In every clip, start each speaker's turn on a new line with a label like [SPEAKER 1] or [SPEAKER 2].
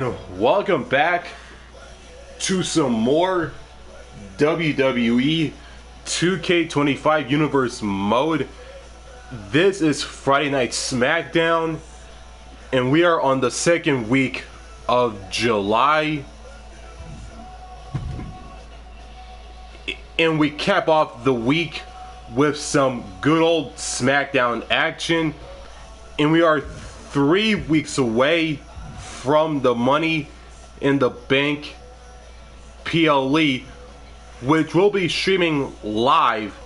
[SPEAKER 1] Welcome back to some more WWE 2K25 Universe mode. This is Friday Night SmackDown, and we are on the second week of July. And we cap off the week with some good old SmackDown action. And we are 3 weeks away from the Money in the Bank PLE, which will be streaming live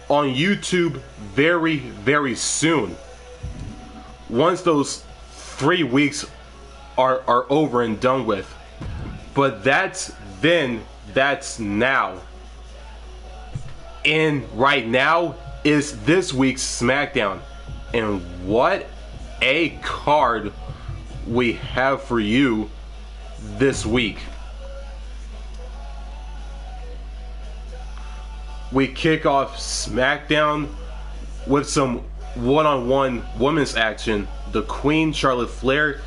[SPEAKER 1] on YouTube very soon. Once those 3 weeks are over and done with. But that's then, that's now. And right now is this week's SmackDown. And what a card we have for you this week. We kick off SmackDown with some one-on-one women's action. The Queen, Charlotte Flair,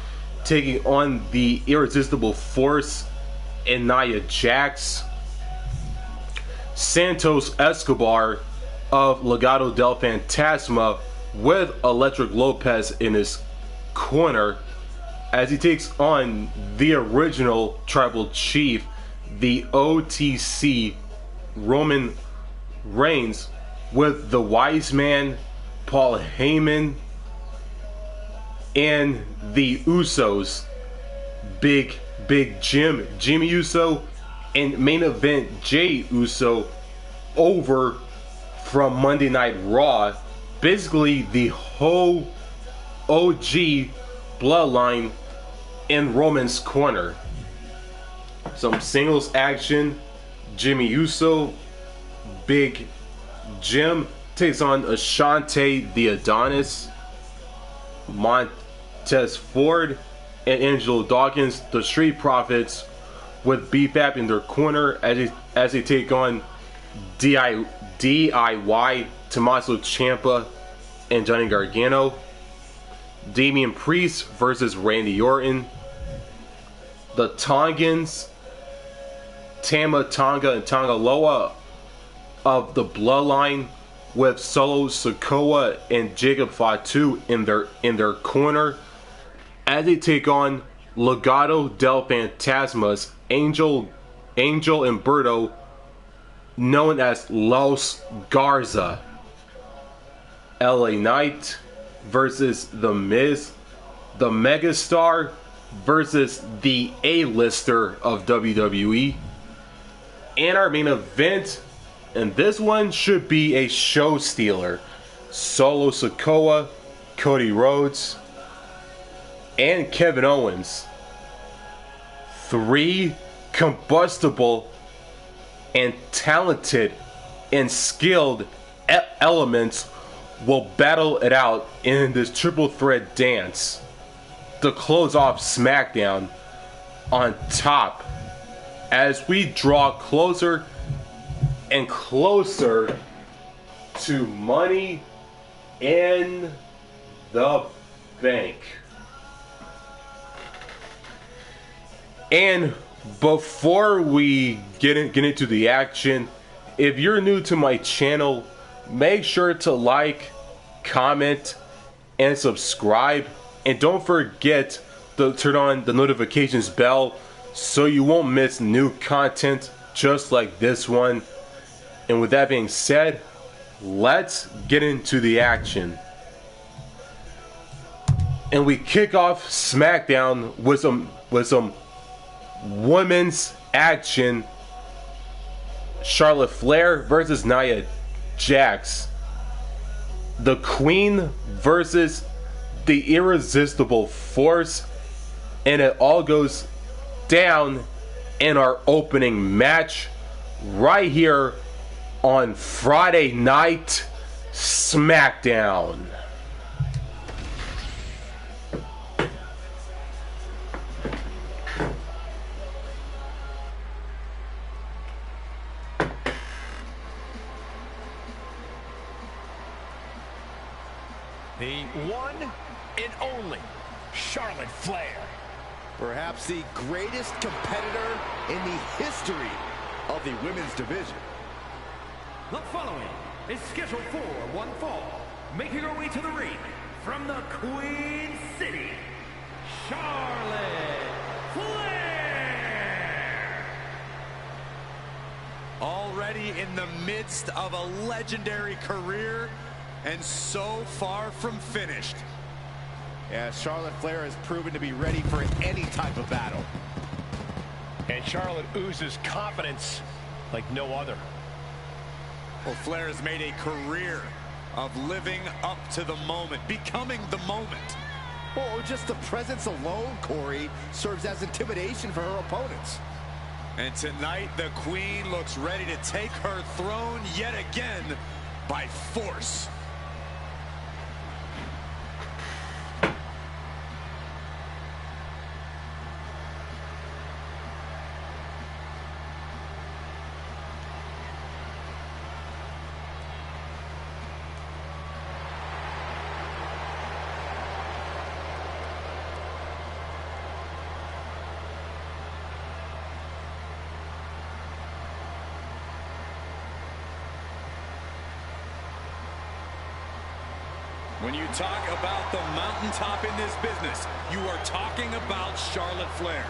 [SPEAKER 1] taking on the Irresistible Force and Nia Jax. Santos Escobar of Legado del Fantasma with Electric Lopez in his corner as he takes on the original Tribal Chief, the OTC Roman Reigns, with the Wise Man, Paul Heyman, and the Usos, Big Jimmy Uso, and main event Jey Uso over from Monday Night Raw. Basically the whole OG bloodline in Roman's corner. Some singles action. Jimmy Uso, Big Jim, takes on Ashante the Adonis, Montez Ford, and Angelo Dawkins, the Street Profits, with BFAP in their corner as they take on DIY, Tommaso Ciampa, and Johnny Gargano. Damian Priest versus Randy Orton. The Tongans, Tama Tonga and Tonga Loa of the Bloodline, with Solo Sikoa and Jacob Fatu in their corner as they take on Legado del Fantasmas, Angel and Berto, known as Los Garza. LA Knight versus The Miz. The Megastar versus the A-lister of WWE. And our main event, and this one should be a show stealer. Solo Sikoa, Cody Rhodes, and Kevin Owens. 3 combustible and talented and skilled elements will battle it out in this triple threat dance to close off SmackDown on top as we draw closer and closer to Money in the Bank. And before we get into the action, if you're new to my channel, make sure to like, comment, and subscribe. And don't forget to turn on the notifications bell so you won't miss new content just like this one. And with that being said, let's get into the action. And we kick off SmackDown with some women's action. Charlotte Flair versus Nia Jax. The Queen versus the Irresistible Force. And it all goes down in our opening match right here on Friday Night SmackDown.
[SPEAKER 2] The one and only Charlotte Flair. Perhaps the greatest competitor in the history of the women's division.
[SPEAKER 3] The following is scheduled for one fall, making her way to the ring from the Queen City, Charlotte Flair.
[SPEAKER 4] Already in the midst of a legendary career and so far from finished.
[SPEAKER 2] Yeah, Charlotte Flair has proven to be ready for any type of battle.
[SPEAKER 5] And Charlotte oozes confidence like no other.
[SPEAKER 4] Well, Flair has made a career of living up to the moment, becoming the moment.
[SPEAKER 2] Oh, just the presence alone, Corey, serves as intimidation for her opponents.
[SPEAKER 4] And tonight, the Queen looks ready to take her throne yet again by force. When you talk about the mountaintop in this business, you are talking about Charlotte Flair.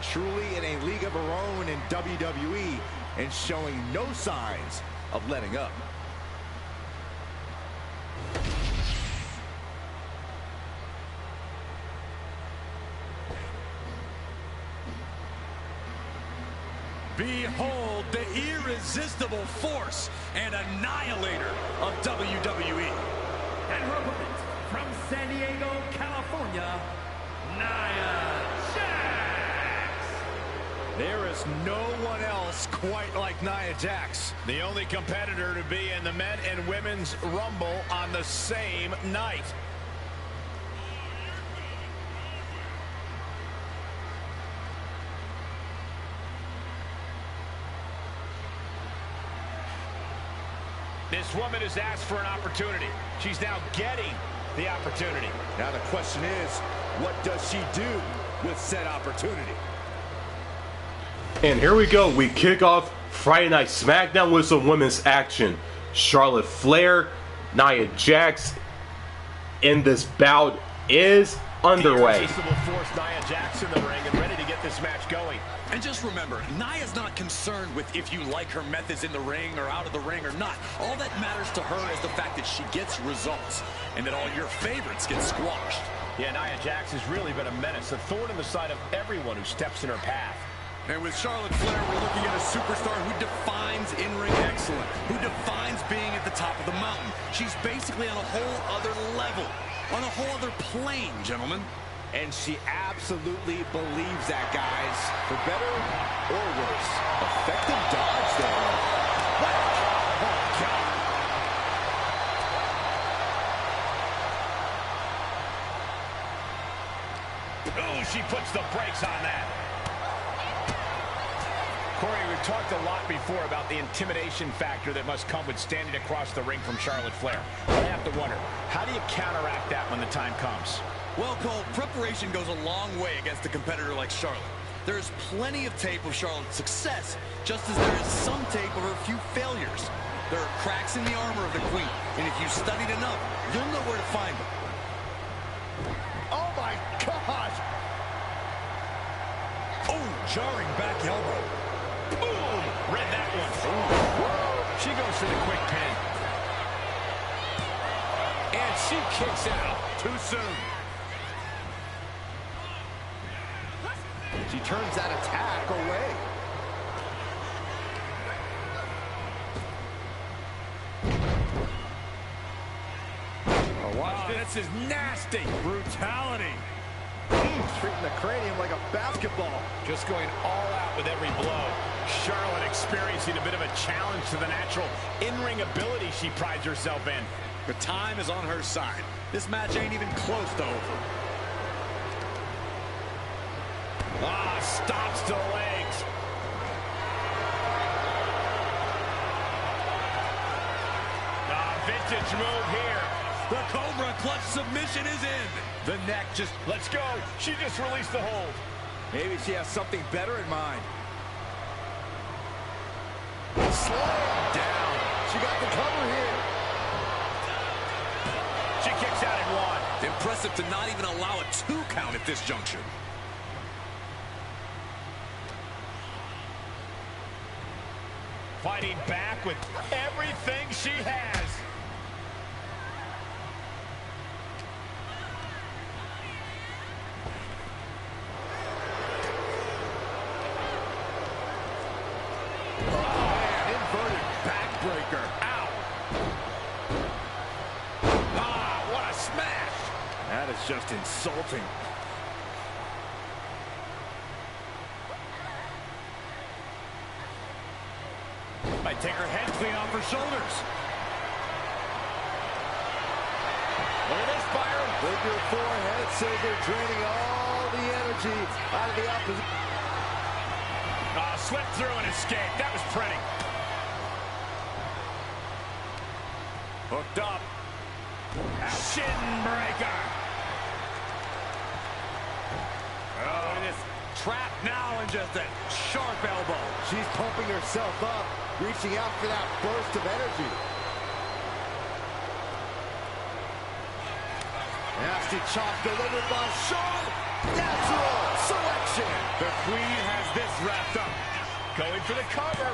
[SPEAKER 2] Truly in a league of her own in WWE and showing no signs of letting up.
[SPEAKER 4] Behold the irresistible force and annihilator of WWE.
[SPEAKER 3] And her opponent from San Diego, California, Nia Jax.
[SPEAKER 2] There is no one else quite like Nia Jax.
[SPEAKER 5] The only competitor to be in the men and women's Rumble on the same night. This woman has asked for an opportunity. She's now getting the opportunity.
[SPEAKER 2] Now the question is, what does she do with said opportunity?
[SPEAKER 1] And here we go. We kick off Friday Night SmackDown with some women's action. Charlotte Flair, Nia Jax, and this bout is underway.
[SPEAKER 5] Irresistible force Nia Jax in the ring and ready to get this match going.
[SPEAKER 4] And just remember, Nia's not concerned with if you like her methods in the ring or out of the ring or not. All that matters to her is the fact that she gets results and that all your favorites get squashed.
[SPEAKER 5] Yeah, Nia Jax has really been a menace, a thorn in the side of everyone who steps in her path.
[SPEAKER 4] And with Charlotte Flair, we're looking at a superstar who defines in-ring excellence, who defines being at the top of the mountain. She's basically on a whole other level, on a whole other plane, gentlemen.
[SPEAKER 2] And she absolutely believes that, guys. For better or worse. Effective dodge there.
[SPEAKER 5] Oh, God. Oh, she puts the brakes on that. Corey, we've talked a lot before about the intimidation factor that must come with standing across the ring from Charlotte Flair. But I have to wonder, how do you counteract that when the time comes?
[SPEAKER 4] Well, Cole, preparation goes a long way against a competitor like Charlotte. There's plenty of tape of Charlotte's success, just as there is some tape of her few failures. There are cracks in the armor of the Queen, and if you studied enough, you'll know where to find them.
[SPEAKER 2] Oh, my God!
[SPEAKER 4] Oh, jarring back elbow.
[SPEAKER 5] Boom! Read that one. Ooh. She goes for the quick pin. And she kicks out.
[SPEAKER 4] Too soon.
[SPEAKER 2] She turns that attack away.
[SPEAKER 5] Oh, watch this. This is nasty.
[SPEAKER 4] Brutality.
[SPEAKER 2] Treating the cranium like a basketball.
[SPEAKER 5] Just going all out with every blow. Charlotte experiencing a bit of a challenge to the natural in-ring ability she prides herself in.
[SPEAKER 4] The time is on her side. This match ain't even close to over.
[SPEAKER 5] Ah, stops to the legs. Vintage move here.
[SPEAKER 2] The Cobra clutch submission is in. The neck just...
[SPEAKER 5] Let's go. She just released the hold.
[SPEAKER 2] Maybe she has something better in mind. Slam down. She got the cover here.
[SPEAKER 5] She kicks out at one.
[SPEAKER 2] Impressive to not even allow a 2 count at this juncture.
[SPEAKER 5] Fighting back with everything she has.
[SPEAKER 2] Backbreaker. Ow. Ah, what a smash. That is just insulting. Might take her head clean off her shoulders. Look at this, Byron.
[SPEAKER 6] Figure 4 head scissor, draining all the energy out of the opposition.
[SPEAKER 5] Slipped through and escaped. That was pretty.
[SPEAKER 2] Hooked up.
[SPEAKER 5] Shin breaker.
[SPEAKER 2] Oh, and it's trapped now in just a sharp elbow.
[SPEAKER 6] She's pumping herself up, reaching out for that burst of energy. Nasty chop delivered by Charlotte. Natural selection.
[SPEAKER 2] The Queen has this wrapped up.
[SPEAKER 5] Going for the cover.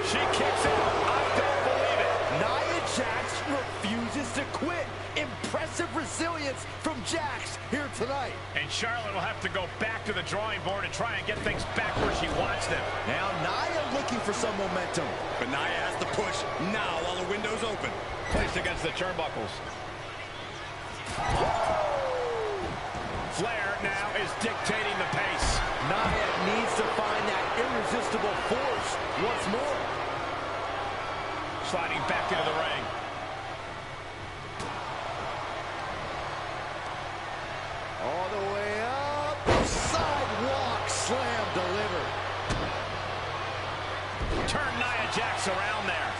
[SPEAKER 5] She kicks out. I don't believe it.
[SPEAKER 6] Nia Jax refuses to quit. Impressive resilience from Jax here tonight.
[SPEAKER 5] And Charlotte will have to go back to the drawing board and try and get things back where she wants them.
[SPEAKER 6] Now Nia looking for some momentum.
[SPEAKER 2] But Nia has to push now while the window's open.
[SPEAKER 5] Placed against the turnbuckles. Flair now is dictating the pace.
[SPEAKER 6] Nia needs to find that irresistible force once more.
[SPEAKER 5] Sliding back into the ring.
[SPEAKER 6] All the way up. Sidewalk slam delivered.
[SPEAKER 5] Turn Nia Jax around there.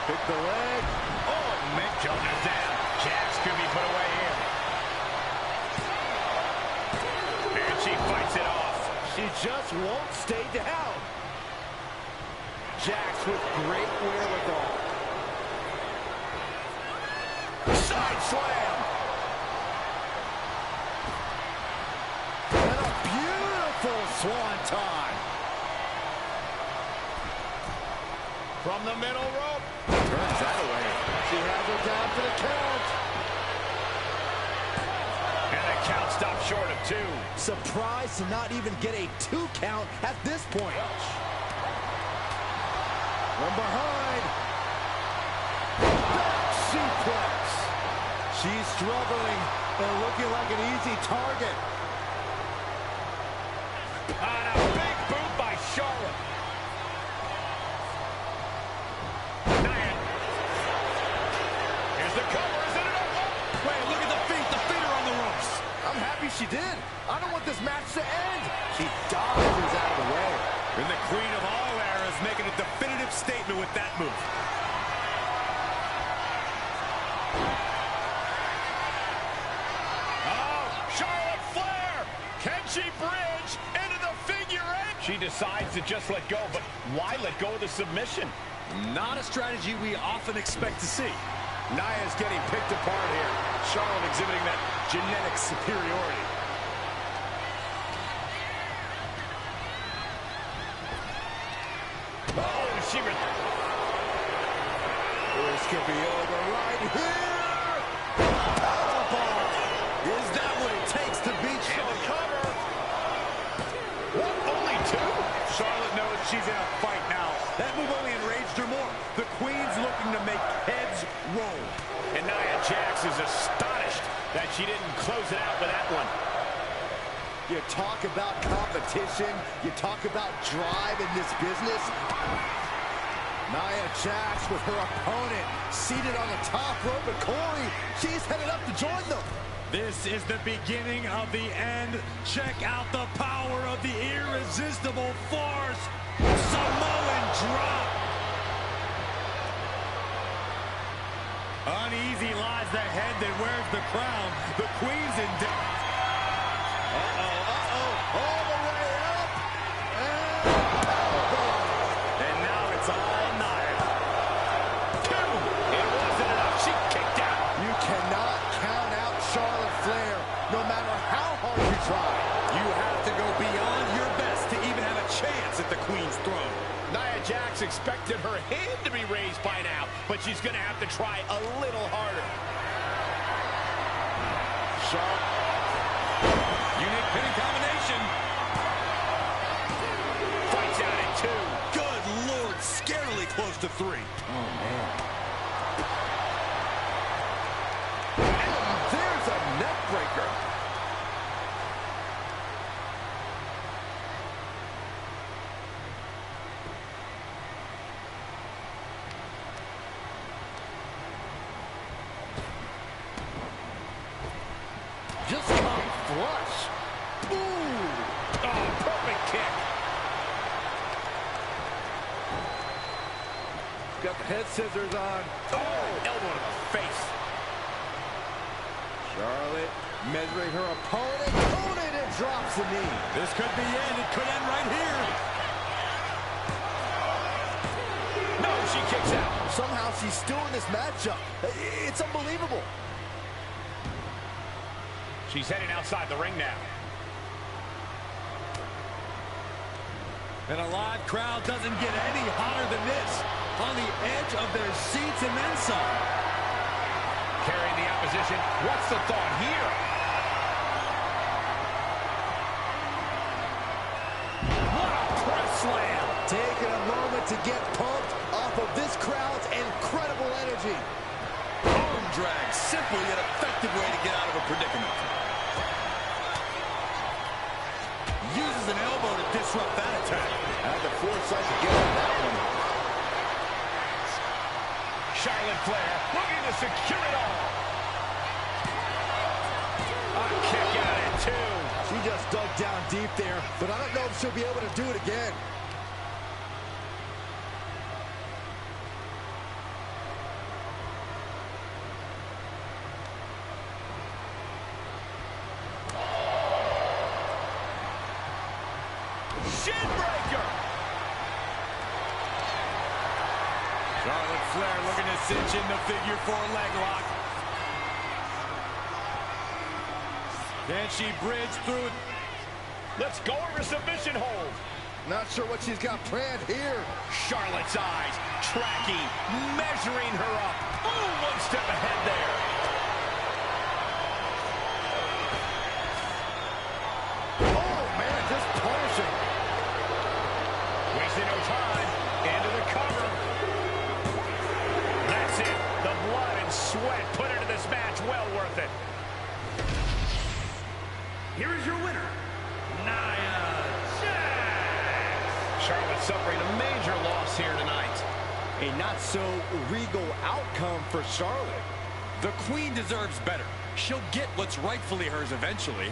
[SPEAKER 6] Pick the leg.
[SPEAKER 5] Oh, Mick Jones down. Jax could be put away here. And she fights it off.
[SPEAKER 6] She just won't stay down. Jax with great wherewithal.
[SPEAKER 2] Side slam.
[SPEAKER 6] And a beautiful swanton.
[SPEAKER 5] From the middle rope.
[SPEAKER 2] Turns that away.
[SPEAKER 6] She has her down for the count.
[SPEAKER 5] And the count stopped short of 2.
[SPEAKER 6] Surprised to not even get a 2 count at this point. From behind. Back suplex. She's struggling and looking like an easy target.
[SPEAKER 5] On a big boot by Charlotte. Nia. Here's the cover. Is it enough?
[SPEAKER 2] Wait, look at the feet. The feet are on the ropes.
[SPEAKER 6] I'm happy she did. I don't want this match to end. She dodges out of the way.
[SPEAKER 2] And the Queen of all eras making a definitive statement with that move.
[SPEAKER 5] Oh, Charlotte Flair. Can she bridge into the figure 8? She decides to just let go, but why let go of the submission?
[SPEAKER 2] Not a strategy we often expect to see.
[SPEAKER 5] Nia's getting picked apart here. Charlotte exhibiting that genetic superiority. Oh, she...
[SPEAKER 6] This could be over right here. Powerbomb.
[SPEAKER 2] Is that what it takes to beat
[SPEAKER 5] And the
[SPEAKER 2] Charlotte?
[SPEAKER 5] cover. What, only 2? Charlotte knows she's in a fight now.
[SPEAKER 2] That move only enraged her more. The Queen's looking to make heads roll.
[SPEAKER 5] And Nia Jax is astonished that she didn't close it out with that one.
[SPEAKER 6] You talk about competition. You talk about drive in this business. Nia Jax with her opponent seated on the top rope, and Corey, she's headed up to join them.
[SPEAKER 2] This is the beginning of the end. Check out the power of the irresistible force. Samoan drop. Uneasy lies the head that wears the crown. The Queen's in debt.
[SPEAKER 6] All the way up.
[SPEAKER 2] And now it's all Nia.
[SPEAKER 5] Two. It wasn't enough. She kicked out.
[SPEAKER 6] You cannot count out Charlotte Flair, no matter how hard you try.
[SPEAKER 2] You have to go beyond your best to even have a chance at the Queen's throne.
[SPEAKER 5] Nia Jax expected her hand to be raised by now, but she's going to have to try a little harder.
[SPEAKER 2] Charlotte. Unique pinning combination.
[SPEAKER 5] Fights out at two.
[SPEAKER 2] Good Lord, scarily close to three.
[SPEAKER 6] Oh, man. And there's a neck breaker. Just come flush. Ooh.
[SPEAKER 5] Oh, perfect kick.
[SPEAKER 6] Got the head scissors on.
[SPEAKER 5] Oh, elbow to the face.
[SPEAKER 6] Charlotte measuring her opponent. Opponent and drops the knee.
[SPEAKER 2] This could be it. It could end right here.
[SPEAKER 5] No, she kicks out.
[SPEAKER 6] Somehow she's still in this matchup. It's unbelievable.
[SPEAKER 5] She's heading outside the ring now.
[SPEAKER 2] And a live crowd doesn't get any hotter than this. On the edge of their seats and then some.
[SPEAKER 5] Carrying the opposition. What's the thought here?
[SPEAKER 2] What a press slam.
[SPEAKER 6] Taking a moment to get pumped off of this crowd's incredible energy.
[SPEAKER 2] Arm drag. Simply an effective way to get out of a predicament. Uses an elbow to disrupt that attack.
[SPEAKER 6] Had the foresight to get on that one.
[SPEAKER 5] Charlotte Flair looking to secure it all. A kick out at two.
[SPEAKER 6] She just dug down deep there, but I don't know if she'll be able to do it again.
[SPEAKER 2] Shin breaker. Charlotte Flair looking to cinch in the figure 4 leg lock. Can she bridge through it?
[SPEAKER 5] Let's go over submission hold.
[SPEAKER 6] Not sure what she's got planned here.
[SPEAKER 5] Charlotte's eyes tracking, measuring her up. Oh, one step ahead there.
[SPEAKER 6] Oh, man, just punishing.
[SPEAKER 5] Wasting no time. Into the cover. That's it. The blood and sweat put into this match. Well worth it.
[SPEAKER 3] Here is your winner, Nia Jax.
[SPEAKER 5] Charlotte suffering a major loss here tonight.
[SPEAKER 6] A not-so-regal outcome for Charlotte.
[SPEAKER 2] The Queen deserves better. She'll get what's rightfully hers eventually.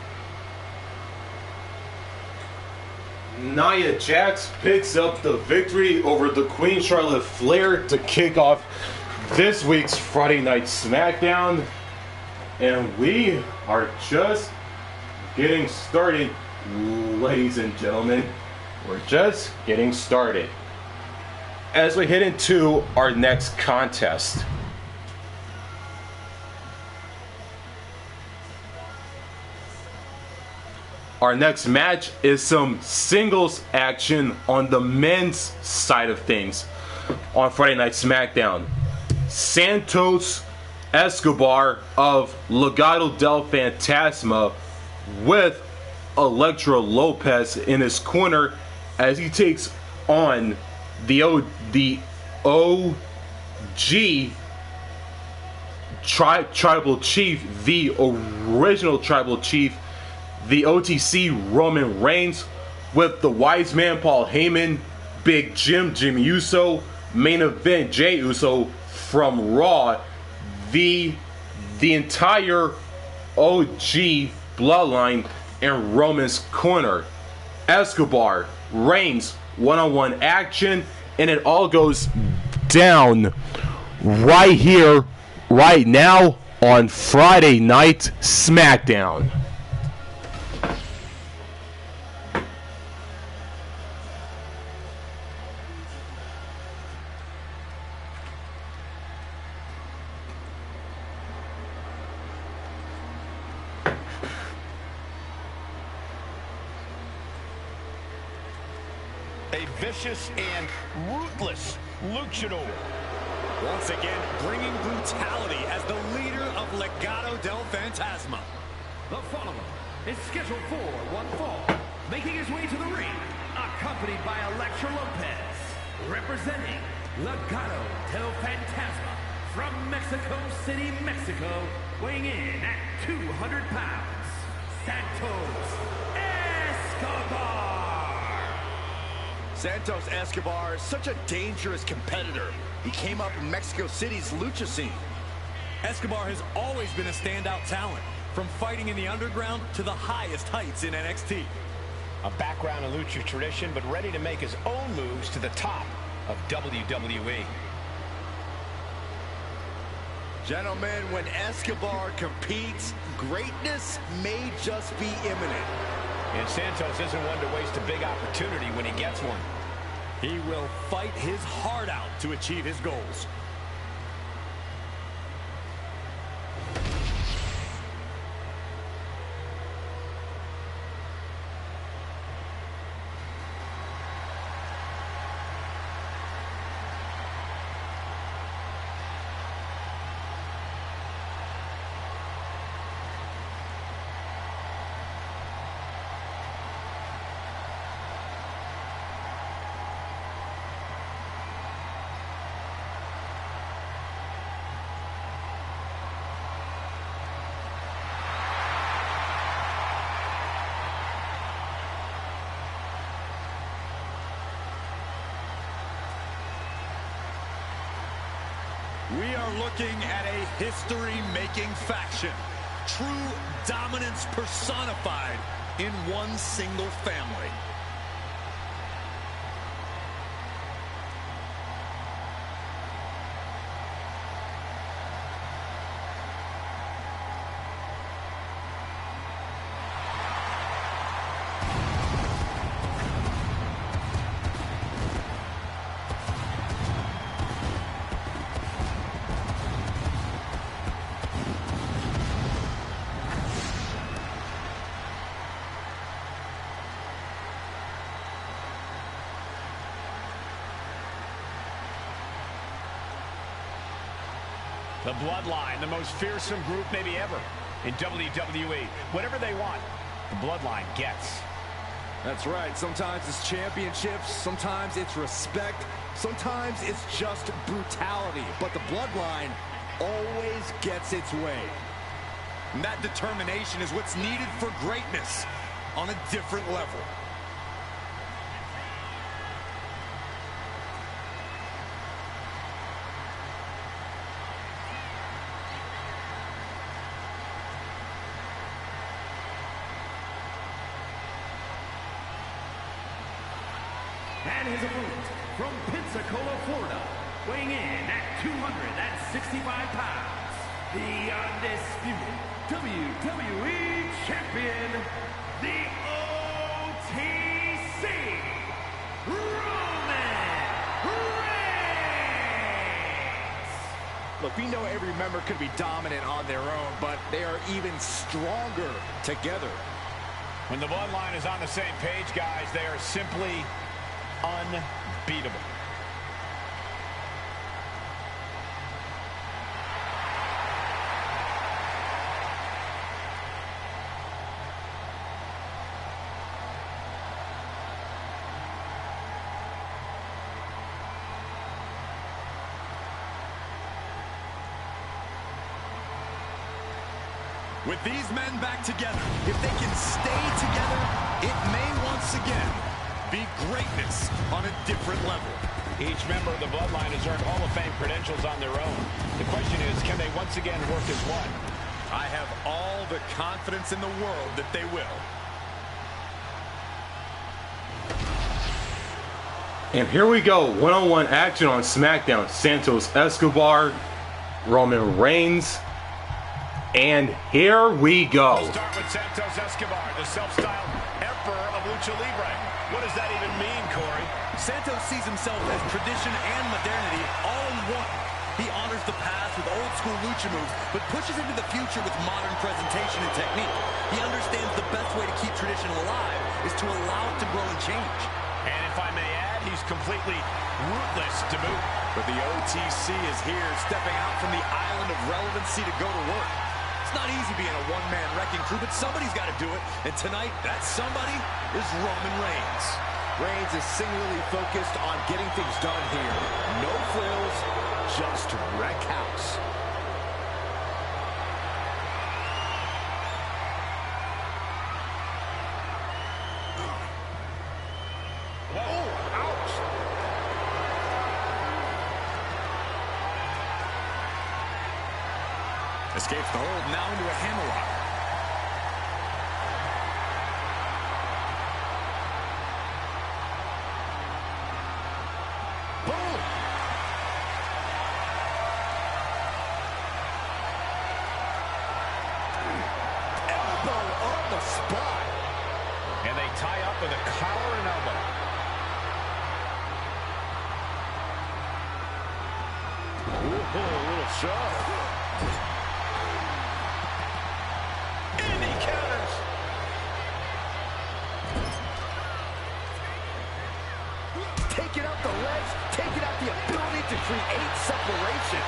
[SPEAKER 1] Nia Jax picks up the victory over the Queen Charlotte Flair to kick off this week's Friday Night SmackDown. And we are just getting started, ladies and gentlemen. We're just getting started. As we head into our next contest, our next match is some singles action on the men's side of things on Friday Night SmackDown. Santos Escobar of Legado del Fantasma with Elektra Lopez in his corner as he takes on the OG Tribal Chief, the original Tribal Chief, the OTC Roman Reigns, with the Wise Man Paul Heyman, Big Jim Uso, Main Event Jey Uso from Raw, the entire OG Bloodline in Roman's corner. Escobar, Reigns, one-on-one action, and it all goes down right here, right now on Friday Night SmackDown.
[SPEAKER 5] A vicious and ruthless luchador.
[SPEAKER 2] Once again, bringing brutality as the leader of Legado del Fantasma.
[SPEAKER 3] The following is scheduled for one fall, making his way to the ring, accompanied by Elektra Lopez, representing Legado del Fantasma from Mexico City, Mexico, weighing in at 200 pounds, Santos Escobar.
[SPEAKER 6] Santos Escobar is such a dangerous competitor. He came up in Mexico City's lucha scene.
[SPEAKER 2] Escobar has always been a standout talent, from fighting in the underground to the highest heights in NXT.
[SPEAKER 5] A background in lucha tradition, but ready to make his own moves to the top of WWE.
[SPEAKER 6] Gentlemen, when Escobar competes, greatness may just be imminent.
[SPEAKER 5] And Santos isn't one to waste a big opportunity when he gets one.
[SPEAKER 2] He will fight his heart out to achieve his goals. We are looking at a history-making faction. True dominance personified in one single family.
[SPEAKER 5] The Bloodline, the most fearsome group maybe ever in WWE. Whatever they want, the Bloodline gets.
[SPEAKER 6] That's right. Sometimes it's championships, sometimes it's respect, sometimes it's just brutality. But the Bloodline always gets its way.
[SPEAKER 2] And that determination is what's needed for greatness on a different level.
[SPEAKER 3] And his opponent from Pensacola, Florida, weighing in at 265 pounds, the undisputed WWE Champion, the OTC, Roman Reigns.
[SPEAKER 6] Look, we know every member could be dominant on their own, but they are even stronger together.
[SPEAKER 5] When the Bloodline is on the same page, guys, they are simply unbeatable.
[SPEAKER 2] With these men back together, if they can stay together, it may once again be greatness on a different level.
[SPEAKER 5] Each member of the Bloodline has earned Hall of Fame credentials on their own. The question is, can they once again work as one?
[SPEAKER 6] I have all the confidence in the world that they will.
[SPEAKER 1] And here we go, one-on-one action on SmackDown. Santos, Escobar, Roman Reigns, and here we go.
[SPEAKER 5] We'll start with Santos Escobar, the self-styled emperor of Lucha Libre. What does that even mean, Corey?
[SPEAKER 4] Santos sees himself as tradition and modernity all in one. He honors the past with old-school lucha moves, but pushes into the future with modern presentation and technique. He understands the best way to keep tradition alive is to allow it to grow and change.
[SPEAKER 5] And if I may add, he's completely ruthless to boot.
[SPEAKER 6] But the OTC is here, stepping out from the island of relevancy to go to work. It's not easy being a one-man wrecking crew, but somebody's got to do it. And tonight, that somebody is Roman Reigns. Reigns is singularly focused on getting things done here. No frills, just wreck house. Escapes the hold, now into a hammerlock. Boom! Elbow on the spot.
[SPEAKER 5] And they tie up with a collar and elbow.
[SPEAKER 6] Ooh, a little shove. Taking out the legs, taking out the ability to create separation.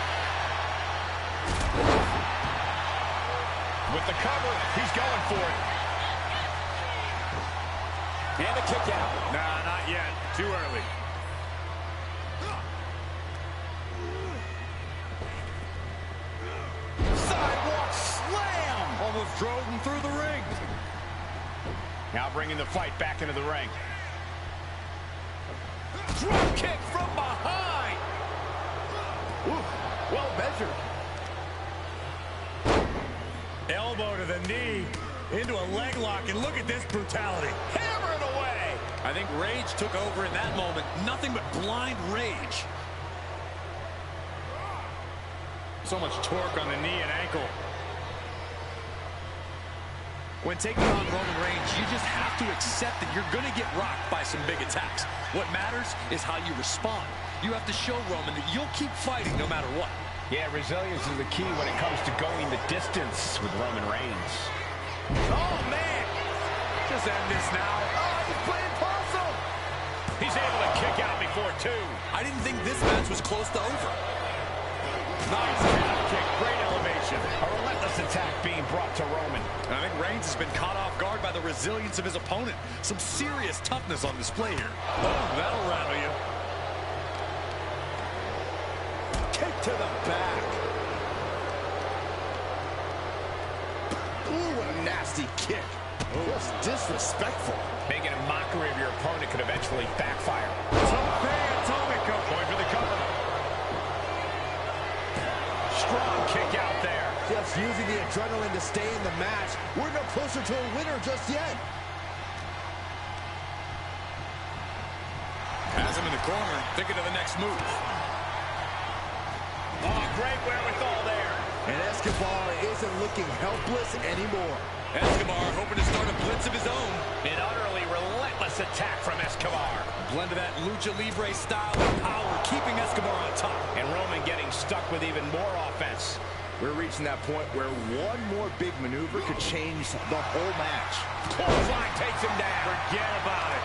[SPEAKER 5] With the cover, he's going for it.
[SPEAKER 6] And a kick out.
[SPEAKER 5] Nah, not yet. Too early.
[SPEAKER 6] Sidewalk slam! Almost drove him through the ring.
[SPEAKER 5] Now bringing the fight back into the ring.
[SPEAKER 6] Drop kick from behind. Ooh, well measured.
[SPEAKER 2] Elbow to the knee, into a leg lock, and look at this brutality.
[SPEAKER 6] Hammering away. I think rage took over in that moment. Nothing but blind rage.
[SPEAKER 2] So much torque on the knee and ankle.
[SPEAKER 6] When taking on Roman Reigns, you just have to accept that you're going to get rocked by some big attacks. What matters is how you respond. You have to show Roman that you'll keep fighting no matter what.
[SPEAKER 5] Yeah, resilience is the key when it comes to going the distance with Roman Reigns.
[SPEAKER 6] Oh, man. Just end this now. Oh, he's playing possum.
[SPEAKER 5] He's able to kick out before two.
[SPEAKER 6] I didn't think this match was close to over.
[SPEAKER 5] Nice calf kick, great elevation. A relentless attack being brought to Roman.
[SPEAKER 6] And I think Reigns has been caught off guard by the resilience of his opponent. Some serious toughness on display here. Oh, that'll rattle you. Kick to the back. Ooh, what a nasty kick. Just disrespectful.
[SPEAKER 5] Making a mockery of your opponent could eventually backfire.
[SPEAKER 2] Going for the cover.
[SPEAKER 5] Strong kick out there.
[SPEAKER 6] Just using the adrenaline to stay in the match. We're no closer to a winner just yet. Has him in the corner, thinking of the next move.
[SPEAKER 5] Oh, great wherewithal there.
[SPEAKER 6] And Escobar isn't looking helpless anymore. Escobar hoping to start a blitz of his own.
[SPEAKER 5] An utterly relentless attack from Escobar.
[SPEAKER 6] Blend of that Lucha Libre style and power, keeping Escobar on top.
[SPEAKER 5] And Roman getting stuck with even more offense.
[SPEAKER 6] We're reaching that point where one more big maneuver could change the whole match.
[SPEAKER 5] Clothesline takes him down.
[SPEAKER 2] Forget about it.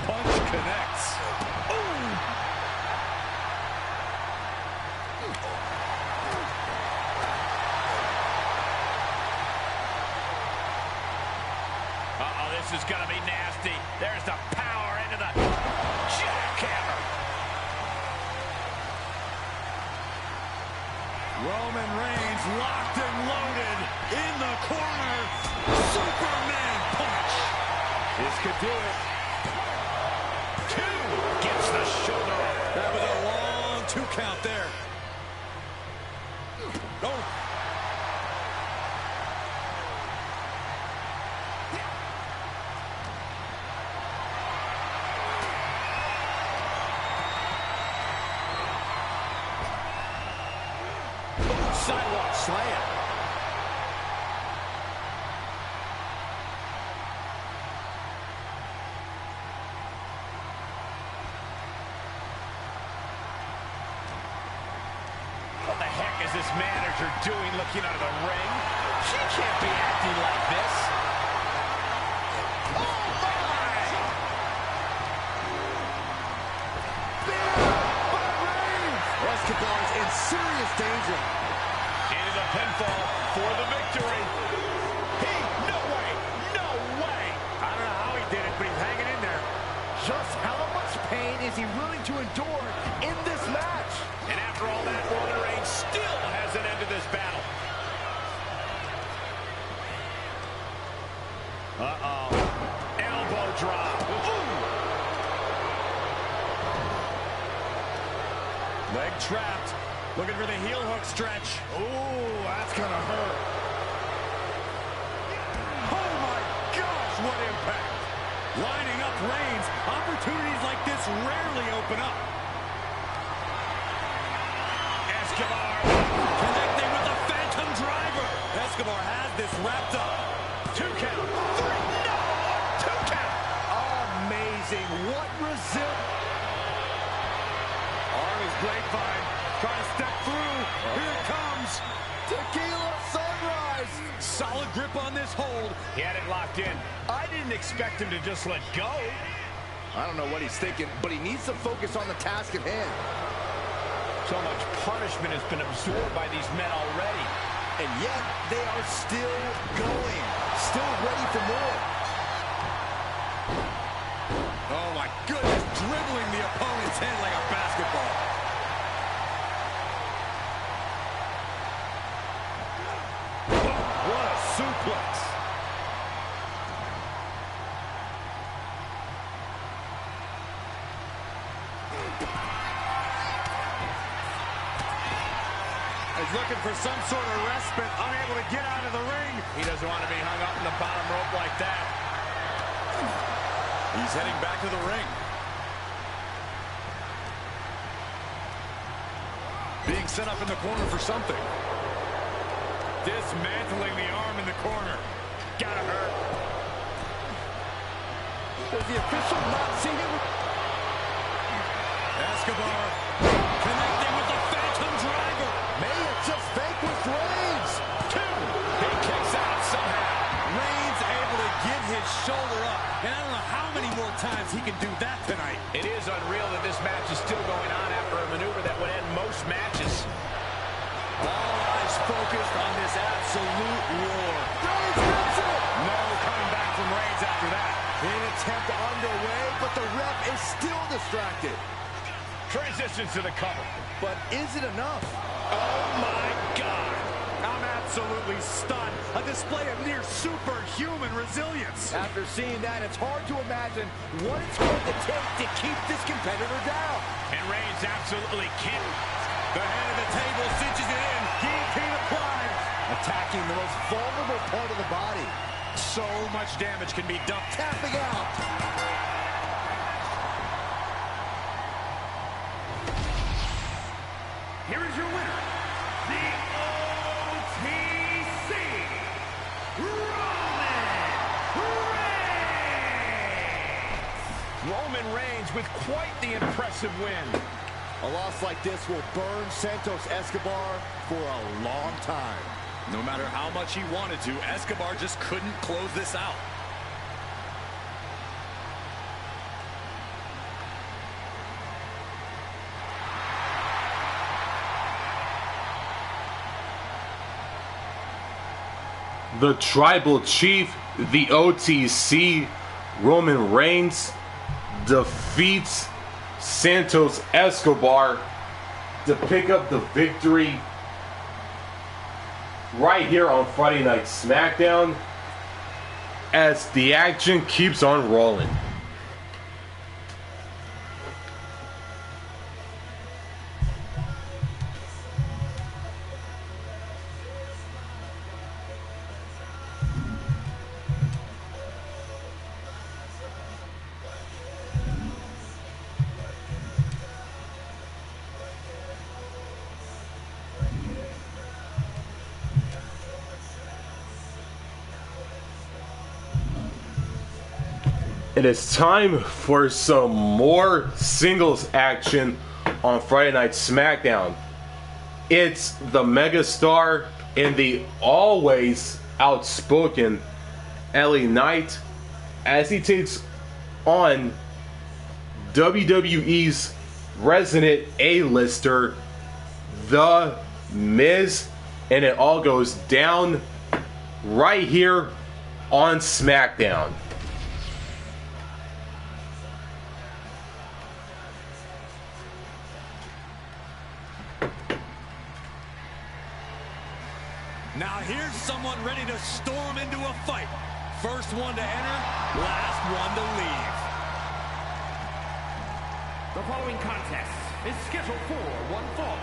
[SPEAKER 6] Punch connects. Ooh.
[SPEAKER 5] Uh-oh, this is going to be nasty. There's the power into the jackhammer.
[SPEAKER 2] Roman Reigns locked and loaded in the corner. Superman punch.
[SPEAKER 6] This could do it.
[SPEAKER 5] Two gets the shoulder up.
[SPEAKER 6] That was a long 2 count there. Oh.
[SPEAKER 5] Sidewalk slam. What the heck is this manager doing looking out of the ring? She can't be acting like this. Oh my!
[SPEAKER 6] Escobar's in serious danger.
[SPEAKER 5] Into the pinfall for the victory. No way! No way!
[SPEAKER 2] I don't know how he did it, but he's hanging in there.
[SPEAKER 3] Just how much pain is he willing to endure in this match?
[SPEAKER 5] And after all that, Roman Reigns still hasn't ended this battle. Uh-oh. Elbow drop. Ooh.
[SPEAKER 2] Leg trapped. Looking for the heel hook stretch.
[SPEAKER 3] Ooh, that's gonna hurt.
[SPEAKER 2] Oh my gosh, what impact. Lining up Reigns. Opportunities like this rarely open up.
[SPEAKER 5] Escobar.
[SPEAKER 2] Connecting with the Phantom Driver. Escobar has this wrapped up.
[SPEAKER 5] 2 count. 3. No! 2 count.
[SPEAKER 3] Amazing. What resilience.
[SPEAKER 2] Army's grapevine. Trying to step through. Here it comes.
[SPEAKER 3] Tequila sunrise.
[SPEAKER 2] Solid grip on this hold.
[SPEAKER 5] He had it locked in. I didn't expect him to just let go.
[SPEAKER 6] I don't know what he's thinking, but he needs to focus on the task at hand.
[SPEAKER 5] So much punishment has been absorbed by these men already.
[SPEAKER 6] And yet, they are still going. Still ready for more. Oh my goodness, dribbling the opponent's head like a basketball.
[SPEAKER 2] What a suplex. He's looking for some sort of respite, unable to get out of the ring.
[SPEAKER 5] He doesn't want to be hung up in the bottom rope like that.
[SPEAKER 6] He's heading back to the ring. Being set up in the corner for something.
[SPEAKER 2] Dismantling the arm in the corner. Gotta hurt.
[SPEAKER 3] Does the official not see him?
[SPEAKER 2] Escobar connecting with the Phantom Driver.
[SPEAKER 3] May have just vanquished Reigns.
[SPEAKER 2] 2.
[SPEAKER 5] He kicks out somehow.
[SPEAKER 2] Reigns able to get his shoulder up. And I don't know how many more times he can do that tonight.
[SPEAKER 5] It is unreal that this match is still going on after a maneuver that would end most matches.
[SPEAKER 6] All eyes focused on this absolute war.
[SPEAKER 3] Reigns gets it.
[SPEAKER 2] No coming back from Reigns after that.
[SPEAKER 3] An attempt underway, but the ref is still distracted.
[SPEAKER 5] Transitions to the cover.
[SPEAKER 3] But is it enough?
[SPEAKER 5] Oh my God.
[SPEAKER 2] I'm absolutely stunned. A display of near superhuman resilience.
[SPEAKER 3] After seeing that, it's hard to imagine what it's going to take to keep this competitor down.
[SPEAKER 5] And Reigns absolutely can't.
[SPEAKER 2] The head of the table cinches it in. Guillotine applied.
[SPEAKER 3] Attacking the most vulnerable part of the body.
[SPEAKER 2] So much damage can be done.
[SPEAKER 3] Tapping out. Here is your winner, the OTC,
[SPEAKER 5] Roman Reigns with quite the impressive win.
[SPEAKER 3] A loss like this will burn Santos Escobar for a long time.
[SPEAKER 6] No matter how much he wanted to, Escobar just couldn't close this out.
[SPEAKER 1] The Tribal Chief, the OTC, Roman Reigns, defeats Santos Escobar to pick up the victory right here on Friday Night SmackDown as the action keeps on rolling. It is time for some more singles action on Friday Night SmackDown. It's the Megastar and the always outspoken LA Knight as he takes on WWE's resident A-lister, The Miz, and it all goes down right here on SmackDown.
[SPEAKER 2] Now here's someone ready to storm into a fight. First one to enter, last one to leave.
[SPEAKER 3] The following contest is scheduled for one fall.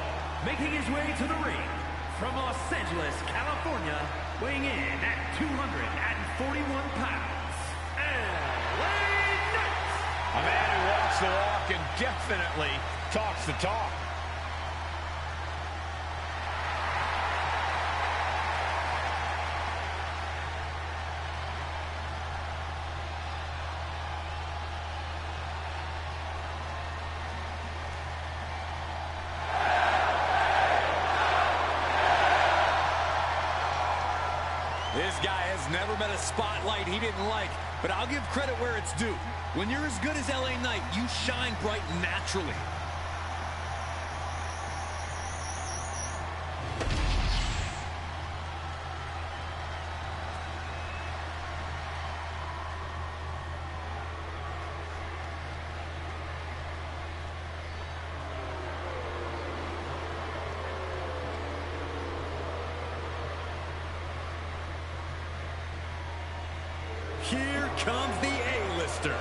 [SPEAKER 3] Making his way to the ring from Los Angeles, California, weighing in at 241 pounds, LA Knight.
[SPEAKER 5] A man who walks the walk and definitely talks the talk.
[SPEAKER 4] This guy has never met a spotlight he didn't like, but I'll give credit where it's due. When you're as good as LA Knight, you shine bright naturally.
[SPEAKER 2] Here comes the A-lister.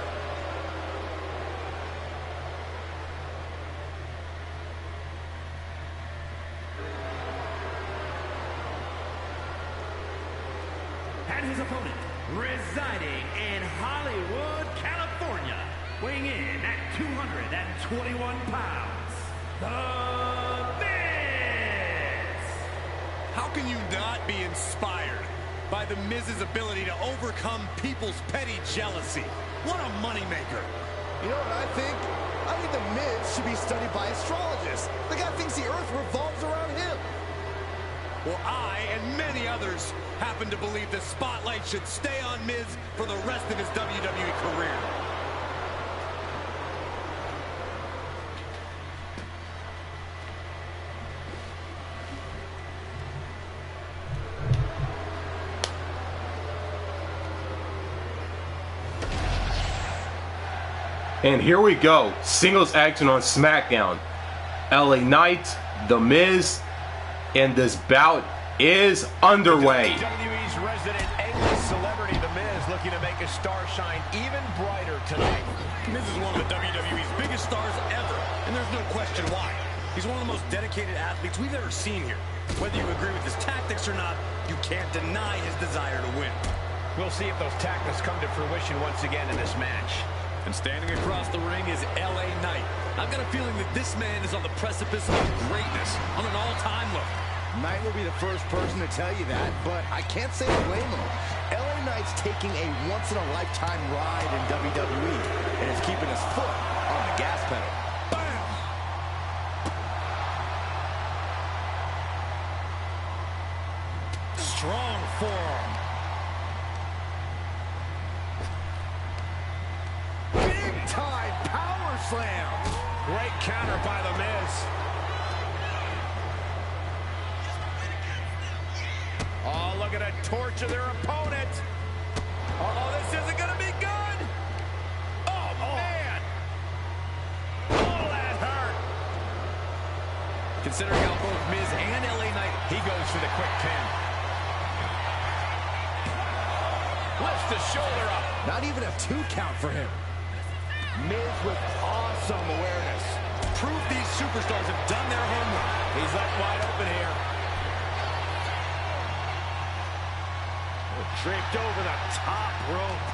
[SPEAKER 3] And his opponent, residing in Hollywood, California, weighing in at 221 pounds, The Miz.
[SPEAKER 4] How can you not be inspired by The Miz's ability to overcome people's petty jealousy? What a moneymaker.
[SPEAKER 7] You know what I think? I think The Miz should be studied by astrologists. The guy thinks the earth revolves around him.
[SPEAKER 4] Well, I and many others happen to believe the spotlight should stay on Miz for the rest of his WWE career.
[SPEAKER 1] And here we go, singles action on SmackDown. LA Knight, The Miz, and this bout is underway.
[SPEAKER 5] WWE's resident A-list celebrity, The Miz, looking to make his star shine even brighter tonight.
[SPEAKER 4] Miz is one of the WWE's biggest stars ever, and there's no question why. He's one of the most dedicated athletes we've ever seen here. Whether you agree with his tactics or not, you can't deny his desire to win.
[SPEAKER 5] We'll see if those tactics come to fruition once again in this match.
[SPEAKER 4] And standing across the ring is LA Knight. I've got a feeling that this man is on the precipice of greatness on an all-time level.
[SPEAKER 7] Knight will be the first person to tell you that, but I can't say I blame him. LA Knight's taking a once-in-a-lifetime ride in WWE, and is keeping his foot on the gas pedal.
[SPEAKER 4] Bam! Strong forearm.
[SPEAKER 7] Big-time power slam!
[SPEAKER 5] Great counter by The Miz. Oh, look at that torture their opponent. Oh, this isn't going to be good. Oh, man. Oh, that hurt.
[SPEAKER 4] Considering how both Miz and LA Knight
[SPEAKER 5] He goes for the quick pin. Lifts the shoulder up.
[SPEAKER 7] Not even a 2 count for him. Miz with awesome awareness.
[SPEAKER 4] proof these superstars have done their homework.
[SPEAKER 5] He's left wide open here. Draped over the top rope.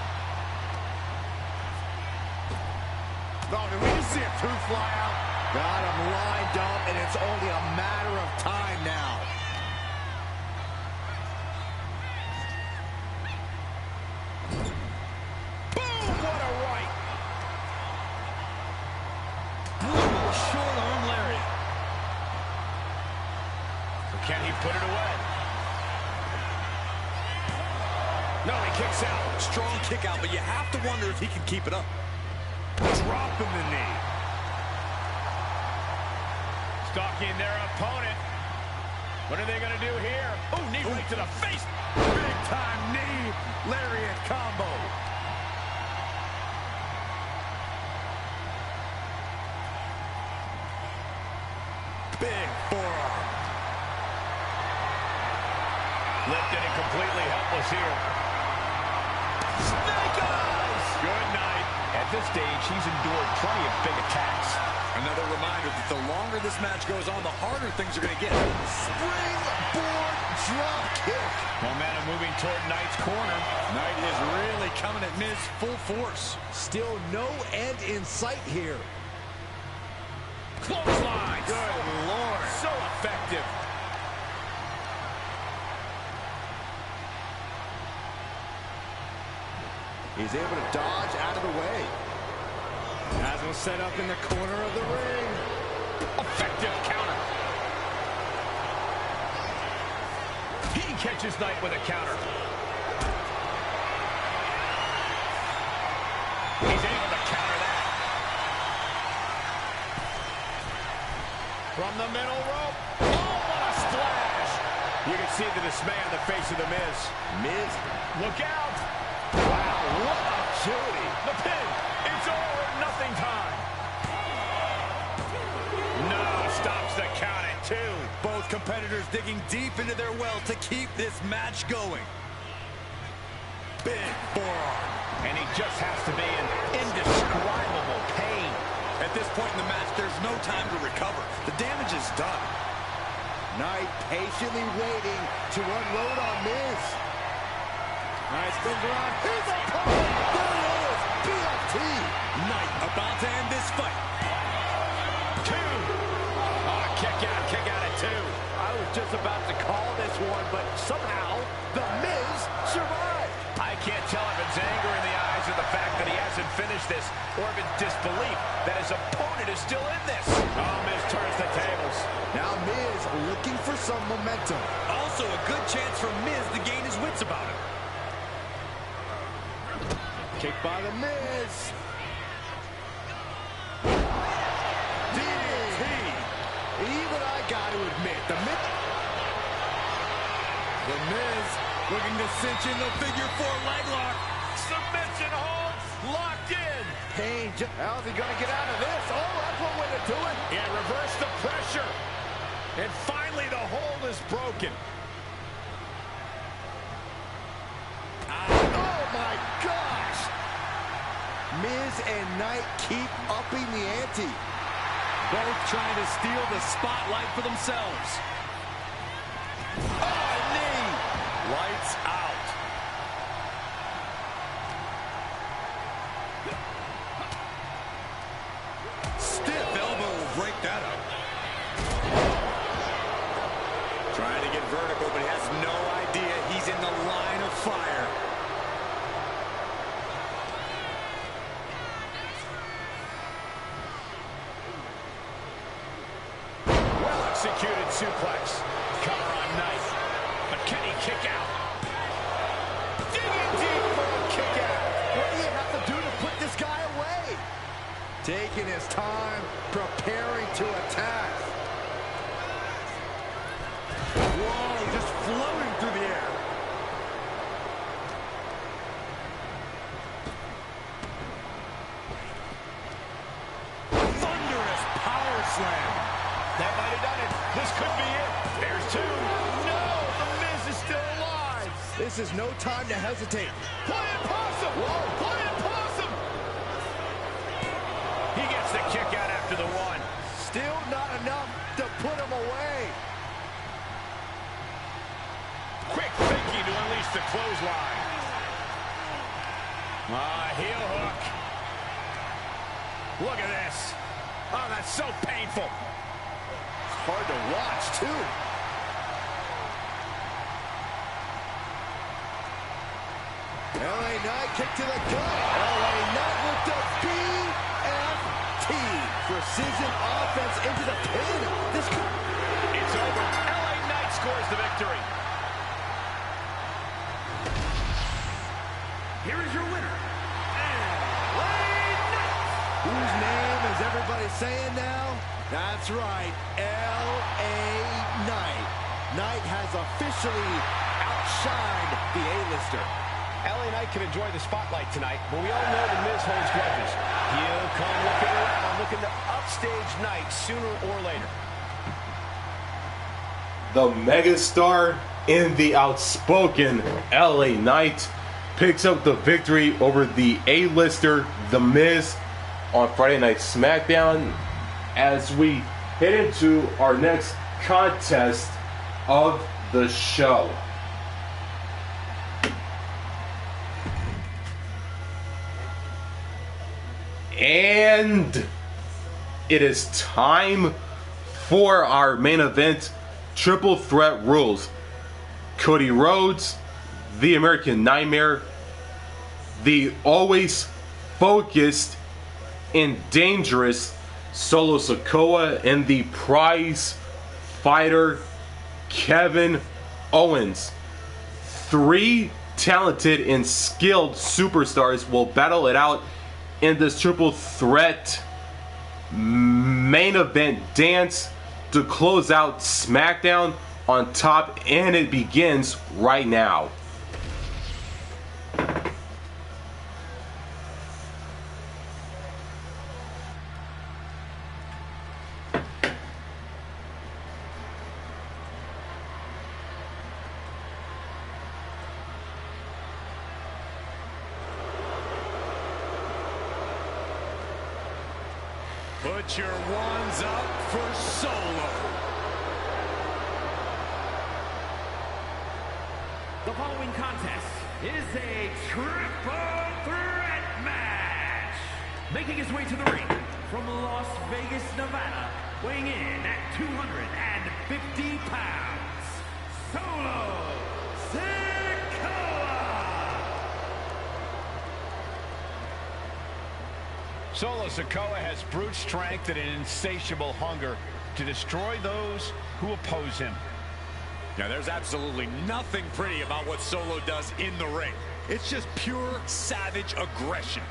[SPEAKER 7] Oh, did we just see a tooth fly out? Got him lined up, and it's only a matter of time now.
[SPEAKER 5] Boom! What a can he put it away? No, he kicks out.
[SPEAKER 4] Strong kick out, but you have to wonder if he can keep it up.
[SPEAKER 5] Dropping the knee. Stalking their opponent. What are they going to do here? Oh, knee right to the face. Big time knee. Lariat combo. Big forearm. Lifted and completely helpless here. Snake eyes. Good night. At this stage, he's endured plenty of big attacks.
[SPEAKER 4] Another reminder that the longer this match goes on, the harder things are going to get.
[SPEAKER 7] Springboard drop kick.
[SPEAKER 5] Momentum moving toward Knight's corner.
[SPEAKER 4] Knight is really coming at Miz full force.
[SPEAKER 7] Still no end in sight here.
[SPEAKER 5] Clothesline. Good Lord. So effective.
[SPEAKER 7] He's able to dodge out of the way.
[SPEAKER 2] Has him set up in the corner of the ring.
[SPEAKER 5] Effective counter. He catches Knight with a counter. He's able to counter that. From the middle rope. Oh, what a splash. You can see the dismay on the face of the Miz.
[SPEAKER 7] Miz.
[SPEAKER 5] Look out. Wow, what agility. The pin. It's all or nothing time. No, stops the count at 2.
[SPEAKER 4] Both competitors digging deep into their well to keep this match going. Big forearm.
[SPEAKER 5] And he just has to be in indescribable pain.
[SPEAKER 4] At this point in the match, there's no time to recover. The damage is done.
[SPEAKER 7] Knight patiently waiting to unload on Miz.
[SPEAKER 2] Nice, spins around.
[SPEAKER 7] Here's a pump. There it is. BFT.
[SPEAKER 4] Knight about to end this fight.
[SPEAKER 5] 2. Oh, kick out at 2.
[SPEAKER 2] I was just about to call this one, but somehow
[SPEAKER 7] The Miz survived.
[SPEAKER 5] I can't tell if it's anger in the eyes or the fact that he hasn't finished this, or if it's disbelief that his opponent is still in this. Oh, Miz turns the tables.
[SPEAKER 7] Now Miz looking for some momentum.
[SPEAKER 4] Also a good chance for Miz to gain his wits about him.
[SPEAKER 7] Kick by the Miz. DDT. Even I got to admit, the
[SPEAKER 4] Miz looking to cinch in the figure 4 leg lock.
[SPEAKER 5] Submission holds locked in.
[SPEAKER 7] pain. How's he going to get out of this? Oh, that's one way to do it.
[SPEAKER 5] Yeah, reverse the pressure. And finally the hold is broken.
[SPEAKER 7] Oh, my gosh. Miz and Knight keep upping the ante.
[SPEAKER 4] Both trying to steal the spotlight for themselves.
[SPEAKER 7] Oh, knee.
[SPEAKER 4] Lights out. Stiff elbow will break that up. Trying to get vertical, but he has no idea he's in the line of fire.
[SPEAKER 5] Well-executed suplex. Cover on Knight. But can he kick out? Digging deep for a kick out.
[SPEAKER 7] What do you have to do to put this guy away? Taking his time, preparing to attack. Whoa, just floating through the air.
[SPEAKER 5] Thunderous power slam. That might have done it. This could be it. There's two. No, the Miz is still alive.
[SPEAKER 7] This is no time to hesitate.
[SPEAKER 5] Flying possum. Whoa, flying possum. He gets the kick out after the one.
[SPEAKER 7] Still not enough to put him away.
[SPEAKER 5] Quick thinking to unleash the clothesline. Heel hook. Look at this. Oh, that's so painful.
[SPEAKER 7] Hard to watch, too. LA Knight kick to the gut. LA Knight with the BFT. Precision offense into the pin. This could...
[SPEAKER 5] It's over. LA Knight's
[SPEAKER 7] saying now? That's right, L.A. Knight. Knight has officially outshined the A-lister.
[SPEAKER 8] LA Knight can enjoy the spotlight tonight, but we all know the Miz holds grudges. He'll come looking around, looking to upstage Knight sooner or later.
[SPEAKER 1] The Megastar and the outspoken LA Knight picks up the victory over the A-lister, The Miz, on Friday Night SmackDown as we head into our next contest of the show. And it is time for our main event, Triple Threat Rules. Cody Rhodes, the American Nightmare, the always focused and dangerous Solo Sikoa, and the prize fighter Kevin Owens. 3 talented and skilled superstars will battle it out in this triple threat main event dance to close out SmackDown on top, and it begins right now.
[SPEAKER 2] Put your ones up for Solo.
[SPEAKER 3] The following contest is a triple threat match. Making his way to the ring from Las Vegas, Nevada, weighing in at 250 pounds, Solo Sikoa.
[SPEAKER 8] Solo Sikoa has brute strength and an insatiable hunger to destroy those who oppose him.
[SPEAKER 6] Now, there's absolutely nothing pretty about what Solo does in the ring. It's just pure, savage aggression.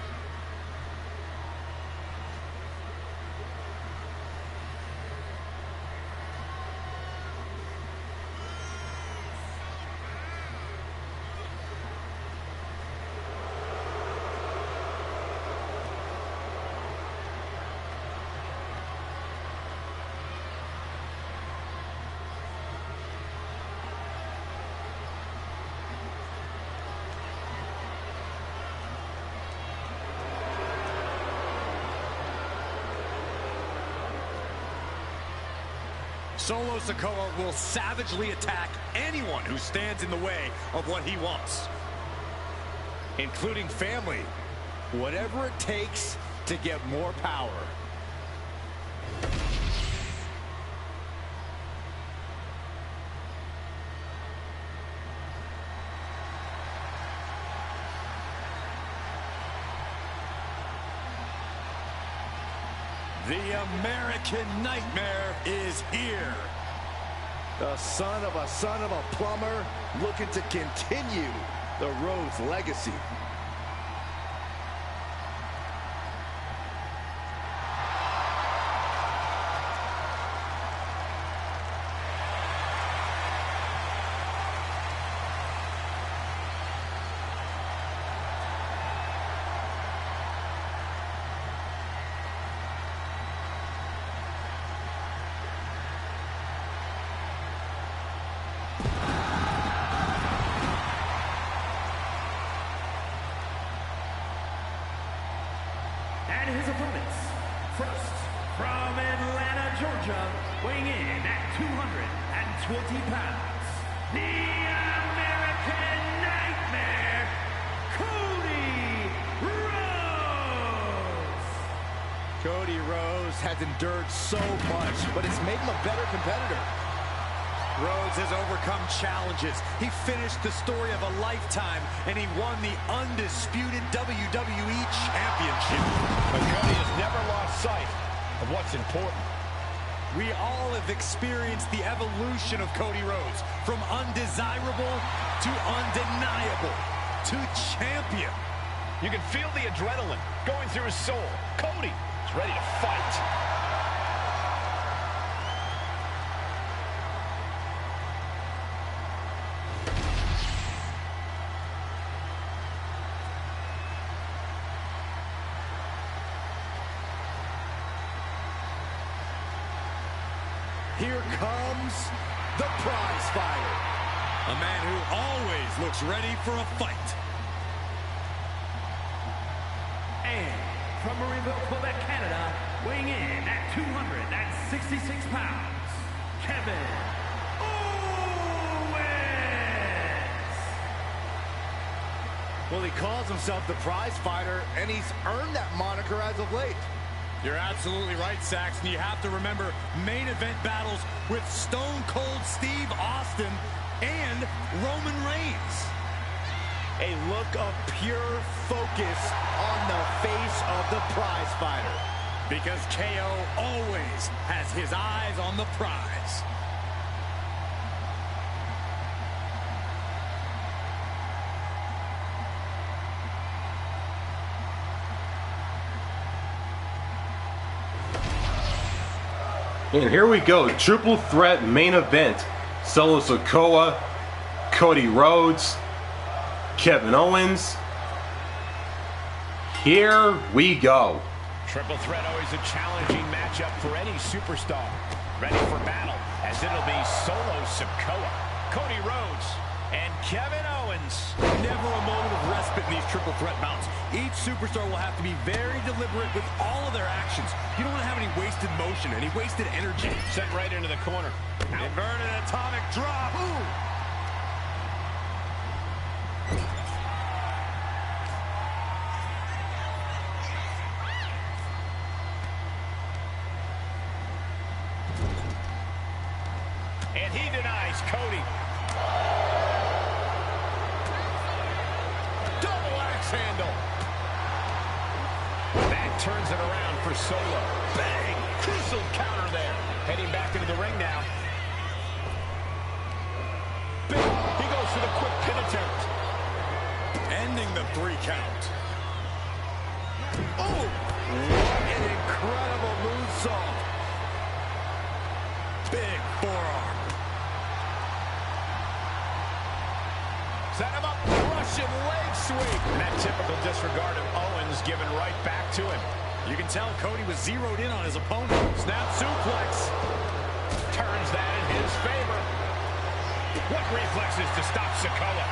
[SPEAKER 6] Solo Sikoa will savagely attack anyone who stands in the way of what he wants, including family.
[SPEAKER 7] Whatever it takes to get more power.
[SPEAKER 6] The American Nightmare is here.
[SPEAKER 7] The son of a plumber looking to continue the Rhodes legacy.
[SPEAKER 3] And his opponents, first from Atlanta, Georgia, weighing in at 220 pounds, the American Nightmare, Cody Rhodes.
[SPEAKER 7] Cody Rhodes has endured so much, but it's made him a better competitor.
[SPEAKER 6] Rhodes has overcome challenges. He finished the story of a lifetime, and he won the undisputed WWE Championship.
[SPEAKER 8] But Cody has never lost sight of what's important.
[SPEAKER 6] We all have experienced the evolution of Cody Rhodes, from undesirable to undeniable to champion.
[SPEAKER 8] You can feel the adrenaline going through his soul. Cody is ready to fight.
[SPEAKER 7] Here comes the prize fighter.
[SPEAKER 2] A man who always looks ready for a fight.
[SPEAKER 3] And from Marieville, Quebec, Canada, weighing in at 266 pounds, Kevin Owens.
[SPEAKER 7] Well, he calls himself the prize fighter, and he's earned that moniker as of late.
[SPEAKER 2] You're absolutely right, Saxton. You have to remember main event battles with Stone Cold Steve Austin and Roman Reigns.
[SPEAKER 7] A look of pure focus on the face of the prize fighter.
[SPEAKER 2] Because KO always has his eyes on the prize.
[SPEAKER 1] And here we go, triple threat main event. Solo Sikoa, Cody Rhodes, Kevin Owens. Here we go.
[SPEAKER 8] Triple threat, always a challenging matchup for any superstar. Ready for battle, as it'll be Solo Sikoa, Cody Rhodes, and Kevin Owens.
[SPEAKER 2] Never a moment of respite in these triple threat bouts. Each superstar will have to be very deliberate with all of their actions. You don't want to have any wasted motion, any wasted energy.
[SPEAKER 8] Sent right into the corner.
[SPEAKER 2] Inverted atomic drop. Ooh.
[SPEAKER 8] And he denies Cody. Double axe handle. That turns it around for Solo. Bang! Crucial counter there. Heading back into the ring now. Big. He goes for the quick pin attempt.
[SPEAKER 2] Ending the 3 count.
[SPEAKER 7] Oh! What an incredible moonsault.
[SPEAKER 2] Big forearm.
[SPEAKER 8] Set him up. Russian leg sweep. And that typical disregard of Owens given right back to him.
[SPEAKER 2] You can tell Cody was zeroed in on his opponent. Snap suplex.
[SPEAKER 8] Turns that in his favor. What reflexes to stop Sikoa?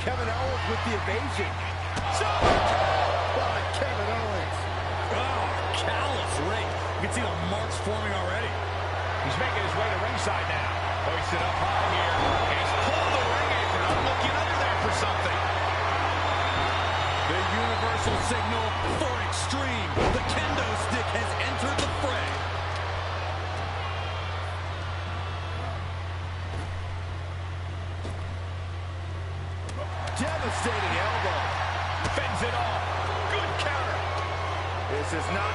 [SPEAKER 7] Kevin Owens with the evasion. By Kevin Owens.
[SPEAKER 2] Oh, callous ring. You can see the marks forming already.
[SPEAKER 8] He's making his way to ringside now. Hoisted up high here. And he's pulled the ring apron. I'm looking under there for something.
[SPEAKER 2] The universal signal for extreme. The kendo stick has entered the fray.
[SPEAKER 7] Devastating elbow.
[SPEAKER 8] Fends it off. Good counter.
[SPEAKER 7] This is not...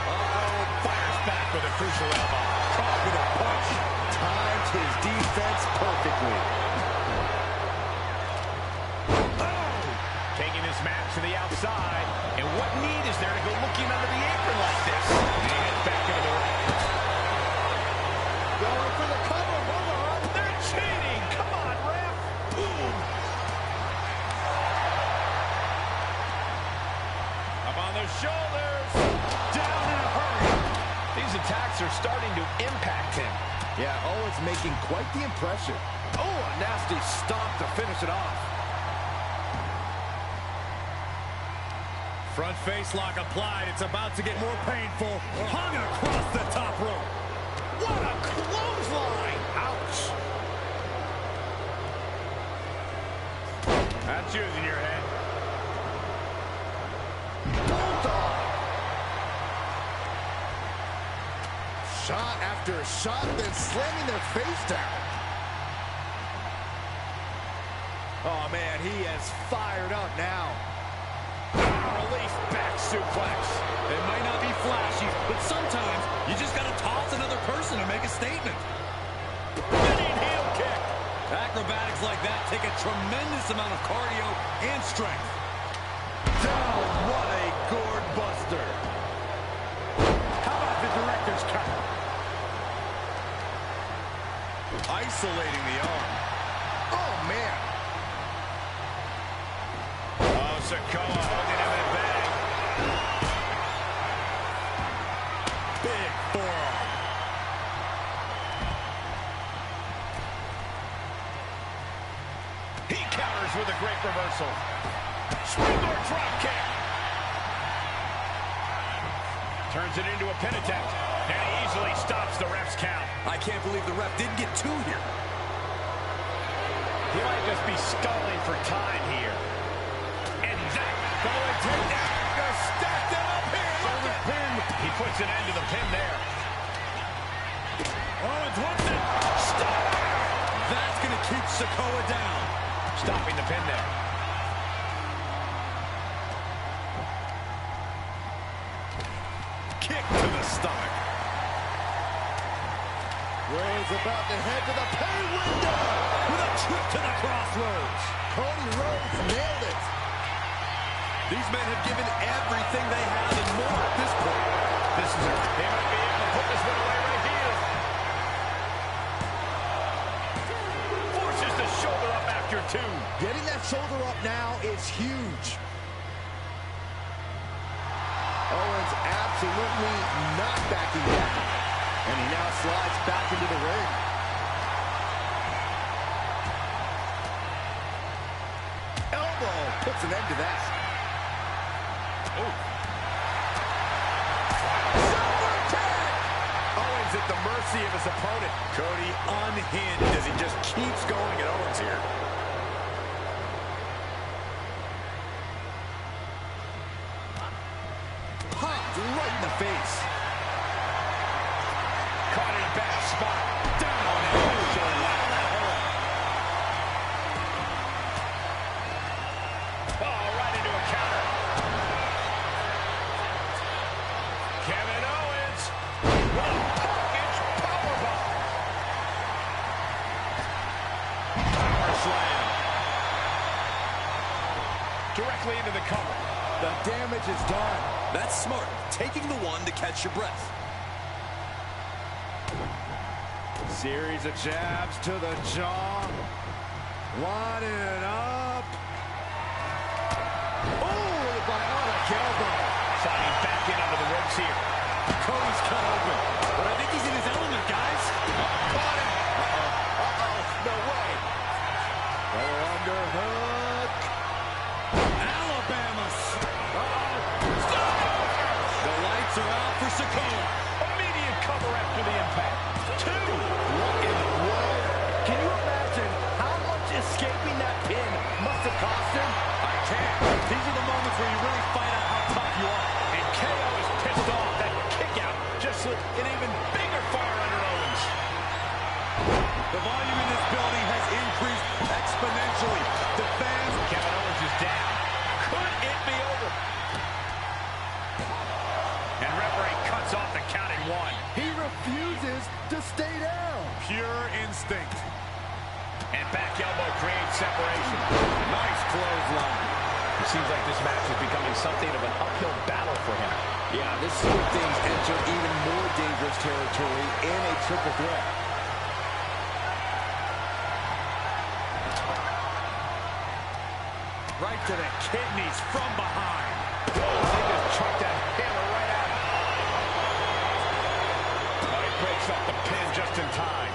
[SPEAKER 8] Fires back with a crucial elbow. Caught with a punch.
[SPEAKER 7] Timed his defense perfectly.
[SPEAKER 8] Taking this match to the outside. And what need is there to go looking under the apron like this? And he heads back into the ring.
[SPEAKER 7] Going for the cover. Hold on.
[SPEAKER 8] They're cheating. Come on, ref. Boom. Up on their shoulders. Down in a hurry. These attacks are starting to impact him.
[SPEAKER 7] Yeah, Owens making quite the impression. Oh, a nasty stomp to finish it off.
[SPEAKER 2] Front face lock applied. It's about to get more painful. Hung across the top rope.
[SPEAKER 8] What a clothesline. Ouch. That's using your head.
[SPEAKER 7] Shot after shot, then slamming their face down. Oh, man, he has fired up now.
[SPEAKER 8] Release back suplex.
[SPEAKER 2] It might not be flashy, but sometimes you just got to toss another person to make a statement.
[SPEAKER 8] Spinning heel kick.
[SPEAKER 2] Acrobatics like that take a tremendous amount of cardio and strength.
[SPEAKER 7] Down, what a gourd buster.
[SPEAKER 8] How about the director's cut?
[SPEAKER 2] Isolating the arm.
[SPEAKER 7] Oh, man.
[SPEAKER 8] Oh, Sikoa holding him in bag. He counters with a great reversal. Springboard drop kick. Turns it into a pin attempt. And he easily stops the ref's count.
[SPEAKER 4] I can't believe the ref didn't get two here.
[SPEAKER 8] He might just be stalling for time here. And that going takedown. Gonna stack them up here. Shoulder pin. He puts an end to the pin there.
[SPEAKER 2] Owens wants it.
[SPEAKER 4] Stop. That's gonna keep Sikoa down.
[SPEAKER 8] Stopping the pin there.
[SPEAKER 4] Kick to the stomach.
[SPEAKER 7] Rhodes about to head to the pay window
[SPEAKER 2] With a trip to the crossroads.
[SPEAKER 7] Cody Rhodes nailed it.
[SPEAKER 4] These men have given everything they have and more at this point.
[SPEAKER 8] This is it. They might be able to put this one away right here. Forces the shoulder up after two.
[SPEAKER 7] Getting that shoulder up now is huge. Owens absolutely not backing down. And he now slides back into the ring. Elbow puts an end to that. Super tag!
[SPEAKER 8] Owens at the mercy of his opponent.
[SPEAKER 4] Cody unhinged as he just keeps going at Owens here. Popped right in the face.
[SPEAKER 8] Caught in a bad spot. Down and oh, right into a counter. Kevin Owens. Package powerbomb. Power slam. Directly into the cover.
[SPEAKER 7] The damage is done.
[SPEAKER 4] That's smart. Taking the one to catch your breath.
[SPEAKER 7] Series of jabs to the jaw. Lining it up. Oh, the bionic elbow.
[SPEAKER 8] Sliding back in under the ropes here.
[SPEAKER 4] Cody's cut open. But I think he's in his element, guys.
[SPEAKER 8] Caught him.
[SPEAKER 7] No way. Double underhook.
[SPEAKER 4] Alabama. The lights are out for Sikoa.
[SPEAKER 8] Immediate cover after the impact. Two.
[SPEAKER 7] What in the world? Can you imagine how much escaping that pin must have cost him?
[SPEAKER 4] I can't. These are the moments where you really find out how tough you are.
[SPEAKER 8] And KO is pissed off. That kick out just lit an even bigger fire under Owens.
[SPEAKER 4] The volume in this building has increased exponentially. The fans...
[SPEAKER 8] Kevin Owens is down. Could it be over? And referee cuts off the count in one.
[SPEAKER 7] He refuses to stay down.
[SPEAKER 4] Pure instinct.
[SPEAKER 8] And back elbow creates separation.
[SPEAKER 4] Nice clothesline.
[SPEAKER 8] It seems like this match is becoming something of an uphill battle for him.
[SPEAKER 7] Yeah, this is where things enter even more dangerous territory in a triple threat.
[SPEAKER 4] Right to the kidneys from behind.
[SPEAKER 8] They just chucked that hammer right at him. Oh, he breaks up the pin just in time.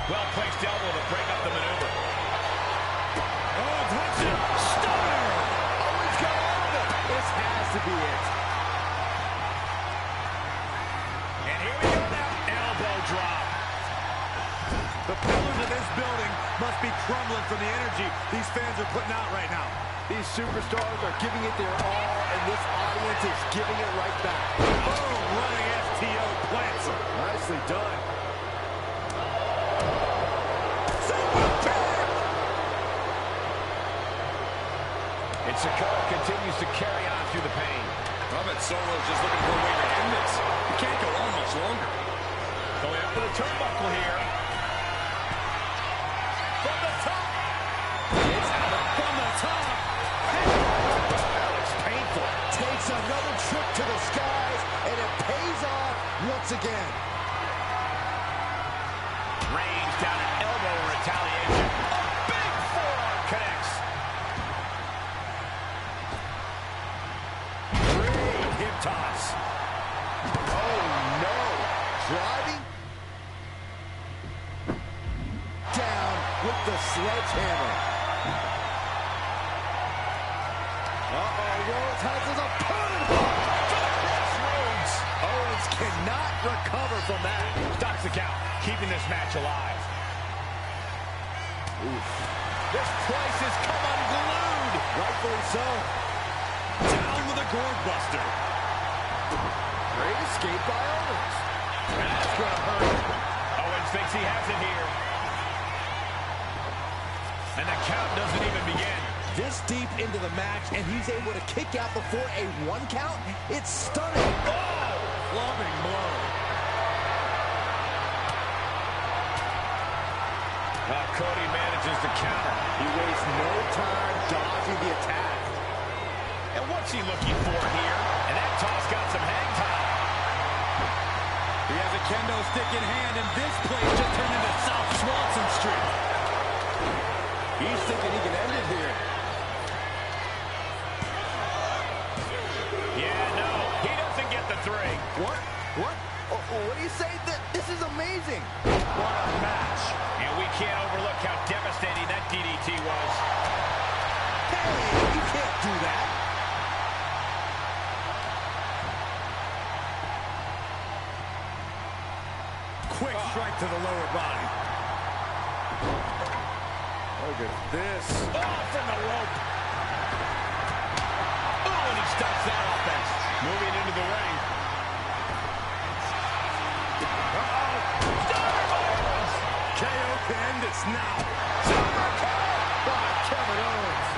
[SPEAKER 8] Well-placed elbow to break up the maneuver.
[SPEAKER 4] Oh, touch it. Stunner.
[SPEAKER 7] Owens got out of it. This has to be it.
[SPEAKER 8] And here we go now. Elbow drop.
[SPEAKER 4] The pillars of this building must be crumbling from the energy these fans are putting out right now.
[SPEAKER 7] These superstars are giving it their all, and this audience is giving it right back.
[SPEAKER 4] Boom, running FTO plants him.
[SPEAKER 7] Nicely done.
[SPEAKER 8] And Sikoa continues to carry on through the pain.
[SPEAKER 4] I bet Solo's just looking for a way to end this. He can't go on much longer.
[SPEAKER 8] Going up to the turnbuckle here. From the top.
[SPEAKER 4] It's out from the top.
[SPEAKER 8] That looks painful.
[SPEAKER 7] Takes another trip to the skies, and it pays off once again.
[SPEAKER 8] Reigns down an elbow in retaliation. A big forearm connects. Santos.
[SPEAKER 7] Oh, no. Driving down with the sledgehammer. Rhodes has his opponent hooked.
[SPEAKER 8] Rhodes.
[SPEAKER 7] Owens cannot recover from that.
[SPEAKER 8] Stops the count, keeping this match alive.
[SPEAKER 7] Oof.
[SPEAKER 8] This place has come unglued.
[SPEAKER 7] Rightfully so.
[SPEAKER 2] Down with a gourd buster.
[SPEAKER 7] Great escape by Owens.
[SPEAKER 8] That's going to hurt. Owens thinks he has it here. And the count doesn't even begin.
[SPEAKER 7] This deep into the match, and he's able to kick out before a 1 count? It's stunning.
[SPEAKER 2] Oh! Clubbing blow.
[SPEAKER 8] Cody manages the counter.
[SPEAKER 7] He wastes no time dodging the attack.
[SPEAKER 8] And what's he looking for here? And that toss got some hang time.
[SPEAKER 2] He has a kendo stick in hand, and this place just turned into South Swanson Street.
[SPEAKER 7] He's thinking he can end it here.
[SPEAKER 8] Yeah, no, he doesn't get the 3.
[SPEAKER 7] What? What? What do you say? This is amazing.
[SPEAKER 8] What a match. And we can't overlook how devastating that DDT was.
[SPEAKER 7] Hey, you can't do that.
[SPEAKER 2] Quick strike to the lower body.
[SPEAKER 7] Look at this.
[SPEAKER 8] Oh, from the rope. Oh, and he stops that offense. Moving into the ring.
[SPEAKER 2] KO to end this now.
[SPEAKER 7] By Kevin Owens.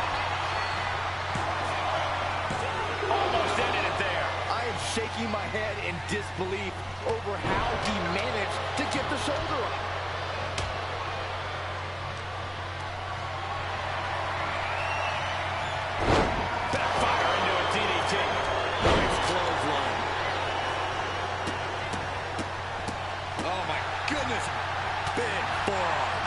[SPEAKER 8] Almost ended it there.
[SPEAKER 7] I am shaking my head in disbelief over how he managed to get the shoulder up.
[SPEAKER 8] Backfire into a DDT.
[SPEAKER 7] Nice clothesline.
[SPEAKER 2] Oh, my goodness. Big forearm.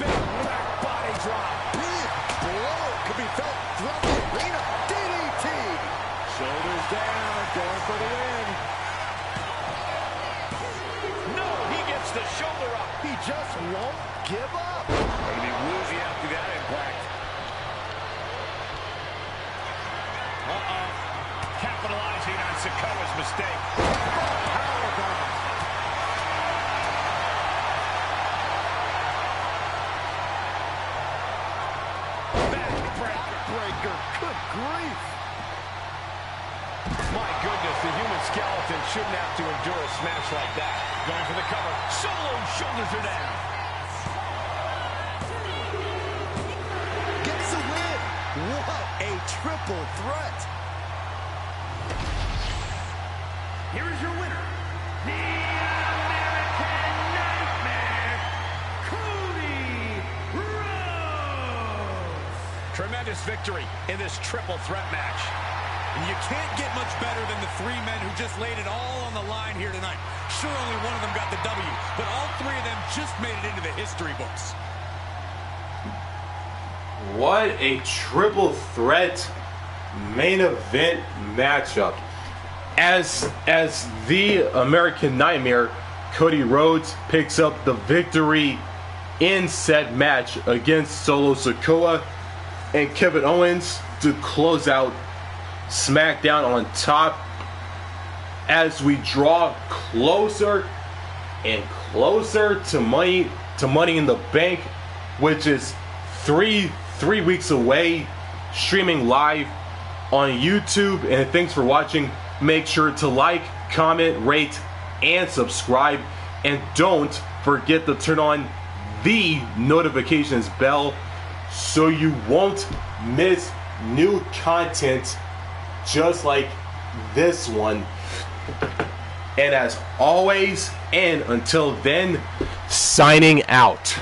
[SPEAKER 7] Big back body drop. Big blow could be felt throughout the arena. DDT. Shoulders down, going for the win.
[SPEAKER 8] No, he gets the shoulder up.
[SPEAKER 7] He just won't give up.
[SPEAKER 8] Going to be woozy after that impact. Capitalizing on Sikoa's mistake.
[SPEAKER 7] Powerbomb. Backbreaker. Good grief.
[SPEAKER 8] My goodness, the human skeleton shouldn't have to endure a smash like that. Going for the cover. Solo's shoulders are down.
[SPEAKER 7] Gets the win. What a triple threat.
[SPEAKER 3] Here is your winner, the American Nightmare, Cody Rhodes.
[SPEAKER 8] Tremendous victory in this triple threat match.
[SPEAKER 2] And you can't get much better than the 3 men who just laid it all on the line here tonight. Sure, only one of them got the W, but all 3 of them just made it into the history books.
[SPEAKER 1] What a triple threat main event matchup. As the American Nightmare, Cody Rhodes picks up the victory in said match against Solo Sikoa and Kevin Owens to close out SmackDown on top as we draw closer and closer to Money in the Bank, which is three weeks away, streaming live on YouTube. And thanks for watching. Make sure to like, comment, rate, and subscribe. And don't forget to turn on the notifications bell so you won't miss new content just like this one. And as always, and until then, signing out.